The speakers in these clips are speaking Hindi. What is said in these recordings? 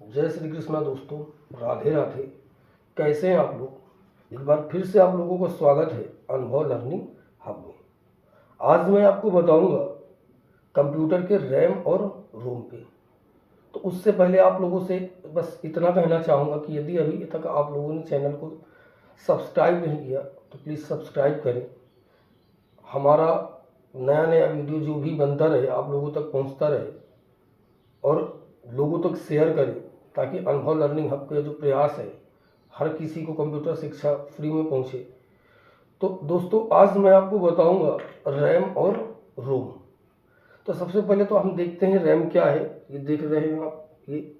जय श्री कृष्णा दोस्तों, राधे राधे। कैसे हैं आप लोग। एक बार फिर से आप लोगों का स्वागत है अनुभव लर्निंग हब में। आज मैं आपको बताऊंगा कंप्यूटर के रैम और रोम पे। तो उससे पहले आप लोगों से बस इतना कहना चाहूँगा कि यदि अभी तक आप लोगों ने चैनल को सब्सक्राइब नहीं किया तो प्लीज़ सब्सक्राइब करें। हमारा नया नया वीडियो जो भी बनता रहे आप लोगों तक पहुंचता रहे और लोगों तक शेयर करें, ताकि अनुभव लर्निंग हब का जो प्रयास है हर किसी को कंप्यूटर शिक्षा फ्री में पहुंचे। तो दोस्तों आज मैं आपको बताऊंगा रैम और रोम। तो सबसे पहले तो हम देखते हैं रैम क्या है। ये देख रहे हैं आप, ये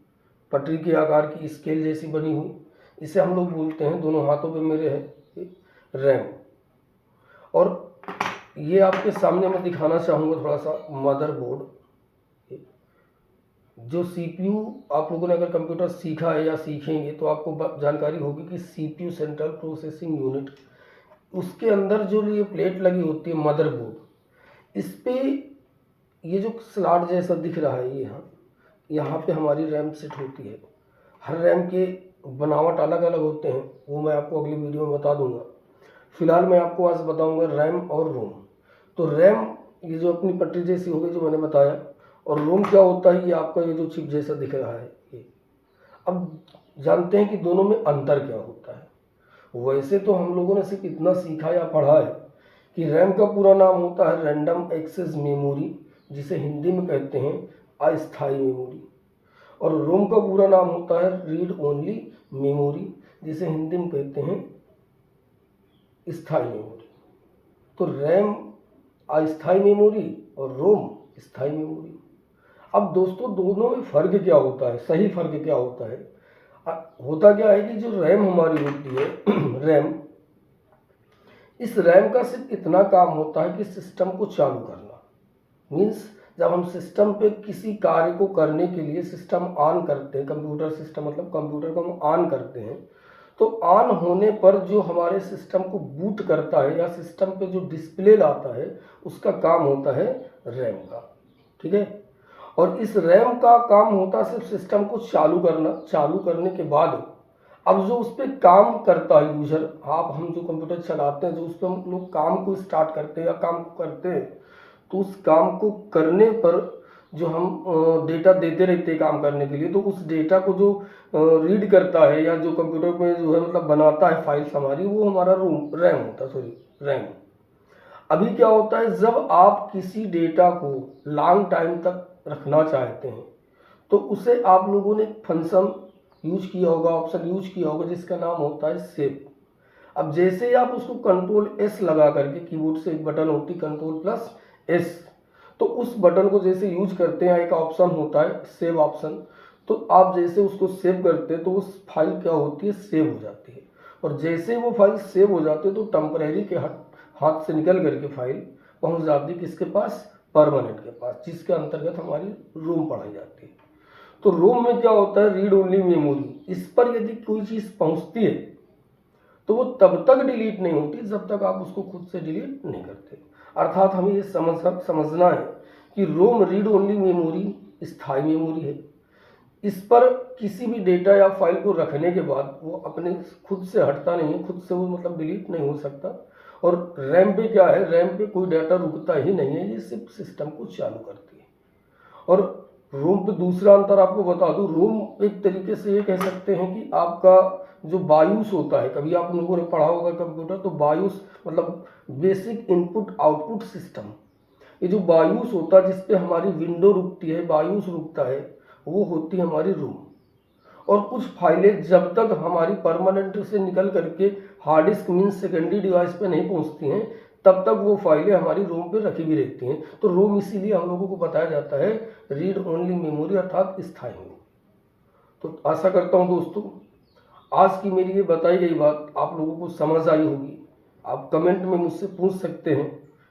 पटरी के आकार की स्केल जैसी बनी हुई, इसे हम लोग बोलते हैं, दोनों हाथों पे मेरे है ये रैम। और ये आपके सामने मैं दिखाना चाहूँगा थोड़ा सा मदरबोर्ड। जो सीपीयू आप लोगों ने अगर कंप्यूटर सीखा है या सीखेंगे तो आपको जानकारी होगी कि सीपीयू सेंट्रल प्रोसेसिंग यूनिट, उसके अंदर जो ये प्लेट लगी होती है मदरबोर्ड, इस पे ये जो स्लॉट जैसा दिख रहा है ये यहाँ पे हमारी रैम सेट होती है। हर रैम के बनावट अलग अलग होते हैं, वो मैं आपको अगली वीडियो में बता दूंगा। फिलहाल मैं आपको आज बताऊंगा रैम और रोम। तो रैम ये जो अपनी पटरी जैसी होगी जो मैंने बताया, और रोम क्या होता है, ये आपका ये जो चिप जैसा दिख रहा है ये। अब जानते हैं कि दोनों में अंतर क्या होता है। वैसे तो हम लोगों ने सिर्फ इतना सीखा या पढ़ा है कि रैम का पूरा नाम होता है रैंडम एक्सेस मेमोरी, जिसे हिंदी में कहते हैं अस्थायी मेमोरी। और रोम का पूरा नाम होता है रीड ओनली मेमोरी, जिसे हिंदी में कहते हैं स्थायी मेमोरी। तो रैम अस्थायी मेमोरी और रोम स्थायी मेमोरी। अब दोस्तों दोनों में फ़र्क क्या होता है, सही फ़र्क क्या होता है। होता क्या है कि जो रैम हमारी होती है रैम, इस रैम का सिर्फ इतना काम होता है कि सिस्टम को चालू करना। मीन्स जब हम सिस्टम पे किसी कार्य को करने के लिए सिस्टम ऑन करते हैं, कंप्यूटर सिस्टम मतलब कंप्यूटर को हम ऑन करते हैं, तो ऑन होने पर जो हमारे सिस्टम को बूट करता है या सिस्टम पे जो डिस्प्ले लाता है, उसका काम होता है रैम का। ठीक है। और इस रैम का काम होता है सिर्फ सिस्टम को चालू करना। चालू करने के बाद अब जो उस पर काम करता है यूजर, हम जो कंप्यूटर चलाते हैं, जो उस पर हम लोग काम को स्टार्ट करते हैं या काम को करते हैं, तो उस काम को करने पर जो हम डेटा देते रहते हैं काम करने के लिए, तो उस डेटा को जो रीड करता है या जो कंप्यूटर में जो है मतलब बनाता है फाइल्स हमारी, वो हमारा रैम होता है, सॉरी रैम। अभी क्या होता है, जब आप किसी डेटा को लॉन्ग टाइम तक रखना चाहते हैं तो उसे आप लोगों ने फंक्शन यूज किया होगा, ऑप्शन यूज किया होगा, जिसका नाम होता है सेव। अब जैसे ही आप उसको कंट्रोल एस लगा करके, कीबोर्ड से एक बटन होती है कंट्रोल प्लस एस, तो उस बटन को जैसे यूज करते हैं, एक ऑप्शन होता है सेव ऑप्शन, तो आप जैसे उसको सेव करते हैं तो उस फाइल क्या होती है, सेव हो जाती है। और जैसे वो फाइल सेव हो जाती है तो टेम्परेरी के हाथ से निकल करके फाइल पहुंच जाती है किसके पास, परमानेंट के पास, जिसके अंतर्गत हमारी रोम पढ़ाई जाती है। तो रोम में क्या होता है, रीड ओनली मेमोरी। इस पर यदि कोई चीज़ पहुंचती है तो वो तब तक डिलीट नहीं होती जब तक आप उसको खुद से डिलीट नहीं करते। अर्थात हमें ये समझना है कि रोम रीड ओनली मेमोरी स्थायी मेमोरी है। इस पर किसी भी डेटा या फाइल को रखने के बाद वो अपने खुद से हटता नहीं है, खुद से वो मतलब डिलीट नहीं हो सकता। और रैम पे क्या है, रैम पे कोई डाटा रुकता ही नहीं है, ये सिर्फ सिस्टम को चालू करती है। और रोम पे दूसरा अंतर आपको बता दूं, रोम एक तरीके से ये कह सकते हैं कि आपका जो बायूस होता है, कभी आप लोगों ने पढ़ा होगा कंप्यूटर, तो बायूस मतलब बेसिक इनपुट आउटपुट सिस्टम। ये जो बायूस होता है जिसपे हमारी विंडो रुकती है, बायूस रुकता है, वो होती है हमारी रोम। और कुछ फाइलें जब तक हमारी परमानेंट से निकल करके hard disk means secondary device पे नहीं पहुंचती हैं, तब तक वो फाइलें हमारी रोम पे रखी भी रहती हैं। तो रोम इसीलिए हम लोगों को बताया जाता है रीड ओनली मेमोरी, अर्थात स्थायी मेमोरी। तो आशा करता हूँ दोस्तों आज की मेरी ये बताई गई बात आप लोगों को समझ आई होगी। आप कमेंट में मुझसे पूछ सकते हैं।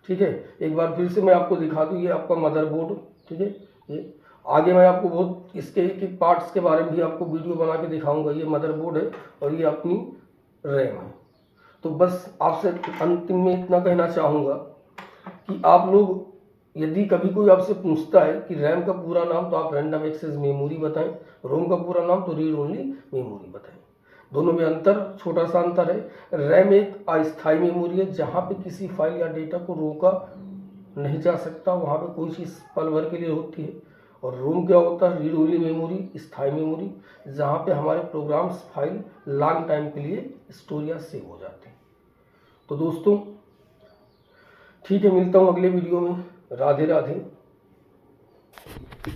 ठीक है, एक बार फिर से मैं आपको दिखा दूँ, ये आपका मदरबोर्ड। ठीक है, ये आगे मैं आपको बहुत इसके एक एक पार्ट्स के बारे में भी आपको वीडियो बना के दिखाऊंगा। ये मदरबोर्ड है और ये अपनी रैम है। तो बस आपसे अंतिम में इतना कहना चाहूँगा कि आप लोग यदि कभी कोई आपसे पूछता है कि रैम का पूरा नाम, तो आप रैंडम एक्सेस मेमोरी बताएं, रोम का पूरा नाम तो रीड ओनली मेमोरी बताएं। दोनों में अंतर, छोटा सा अंतर है। रैम एक अस्थायी मेमोरी है जहाँ पे किसी फाइल या डेटा को रोका नहीं जा सकता, वहाँ पे कोई चीज़ पल भर के लिए होती है। और रोम क्या होता है? रीड ओनली मेमोरी, स्थायी मेमोरी, जहाँ पे हमारे प्रोग्राम्स फाइल लॉन्ग टाइम के लिए स्टोर या सेव हो जाते हैं। तो दोस्तों ठीक है, मिलता हूँ अगले वीडियो में। राधे राधे।